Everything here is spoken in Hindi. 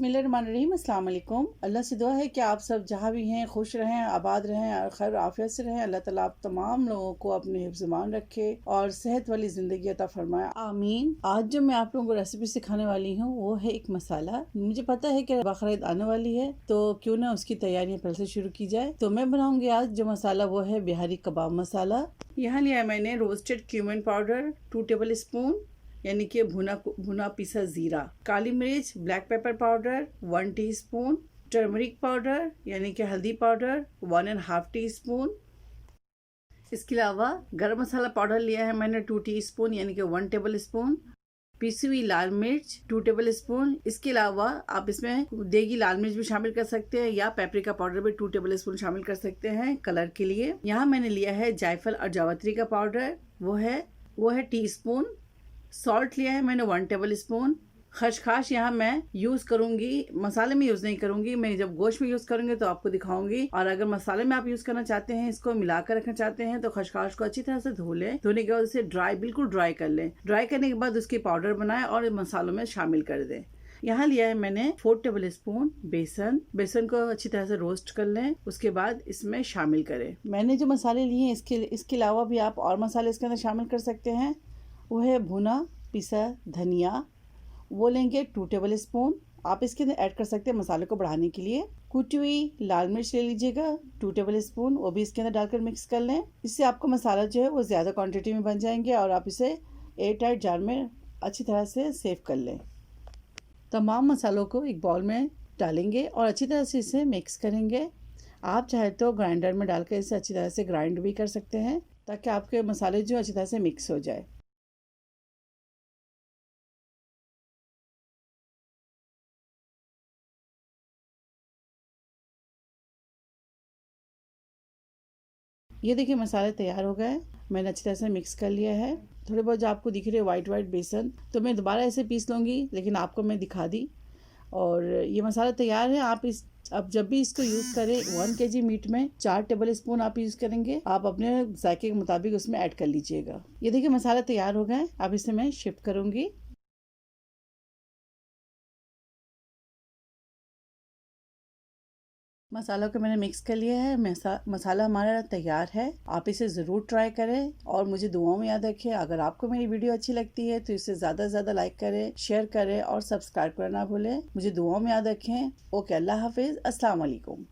बिस्मिल्लाहिर्रहमानिर्रहीम। अस्सलाम वालेकुम। अल्लाह से दुआ है कि आप सब जहाँ भी हैं खुश रहें, आबाद रहें और खैर आफियत से रहें। अल्लाह ताला आप तमाम लोगों को अपने हिफ्ज़-ए-मान रखे और सेहत वाली ज़िंदगी अता फरमाए, आमीन। आज जो मैं आप लोगों को रेसिपी सिखाने वाली हूँ वो है एक मसाला। मुझे पता है कि बकरीद आने वाली है तो क्यों ना उसकी तैयारियाँ पहले से शुरू की जाए। तो मैं बनाऊंगी आज जो मसाला वो है बिहारी कबाब मसाला। यहाँ लिया है मैंने roasted cumin powder 2 table spoon यानी कि भुना पिसा जीरा, काली मिर्च black pepper powder 1 teaspoon, turmeric powder यानी कि हल्दी पाउडर 1.5 टीस्पून। इसके अलावा गरम मसाला पाउडर लिया है मैंने 2 टीस्पून यानी कि 1 टेबल स्पून, पिसी हुई लाल मिर्च 2 टेबल स्पून। इसके अलावा आप इसमें देगी लाल मिर्च भी शामिल कर सकते हैं या पेपरिका पाउडर भी 2 टेबल स्पून शामिल कर सकते हैं कलर के लिए। यहाँ मैंने लिया है जायफल और जावित्री का पाउडर, वो है टीस्पून। सॉल्ट लिया है मैंने 1 टेबल स्पून। खसखस यहाँ मैं यूज करूंगी, मसाले में यूज नहीं करूंगी, मैं जब गोश्त में यूज करूंगी तो आपको दिखाऊंगी। और अगर मसाले में आप यूज करना चाहते हैं, इसको मिलाकर रखना चाहते हैं तो खसखस को अच्छी तरह से धो लें। धोने के बाद उसे बिल्कुल ड्राई कर लें। ड्राई करने के बाद उसकी पाउडर बनाएं और मसालों में शामिल कर दें। यहाँ लिया है मैंने 4 टेबल स्पून बेसन को अच्छी तरह से रोस्ट कर लें, उसके बाद इसमें शामिल करें। मैंने जो मसाले लिए हैं इसके अलावा भी आप और मसाले इसके अंदर शामिल कर सकते हैं। वो है भुना पिसा धनिया, वो लेंगे 2 टेबल स्पून। आप इसके अंदर ऐड कर सकते हैं मसाले को बढ़ाने के लिए। कुटी हुई लाल मिर्च ले लीजिएगा 2 टेबल स्पून, वो भी इसके अंदर डालकर मिक्स कर लें। इससे आपका मसाला जो है वो ज़्यादा क्वांटिटी में बन जाएंगे और आप इसे एयर टाइट जार में अच्छी तरह से सेव कर लें। तमाम मसालों को एक बाउल में डालेंगे और अच्छी तरह से इसे मिक्स करेंगे। आप चाहे तो ग्राइंडर में डालकर इसे अच्छी तरह से ग्राइंड भी कर सकते हैं ताकि आपके मसाले जो अच्छी तरह से मिक्स हो जाए। ये देखिए मसाले तैयार हो गए, मैंने अच्छी तरह से मिक्स कर लिया है। थोड़े बहुत जो आपको दिख रहे वाइट बेसन तो मैं दोबारा ऐसे पीस लूँगी, लेकिन आपको मैं दिखा दी। और ये मसाला तैयार है। अब जब भी इसको यूज़ करें 1 केजी मीट में 4 टेबल स्पून आप यूज़ करेंगे, आप अपने जायके के मुताबिक उसमें ऐड कर लीजिएगा। ये देखिए मसाला तैयार हो गए, अब इसे मैं शिफ्ट करूँगी। मसालों को मैंने मिक्स कर लिया है। मसाला हमारा तैयार है। आप इसे ज़रूर ट्राई करें और मुझे दुआओं में याद रखें। अगर आपको मेरी वीडियो अच्छी लगती है तो इसे ज़्यादा से ज़्यादा लाइक करें, शेयर करें और सब्सक्राइब करना ना भूलें। मुझे दुआओं में याद रखें। ओके, अल्लाह हाफिज़, अस्सलाम वालेकुम।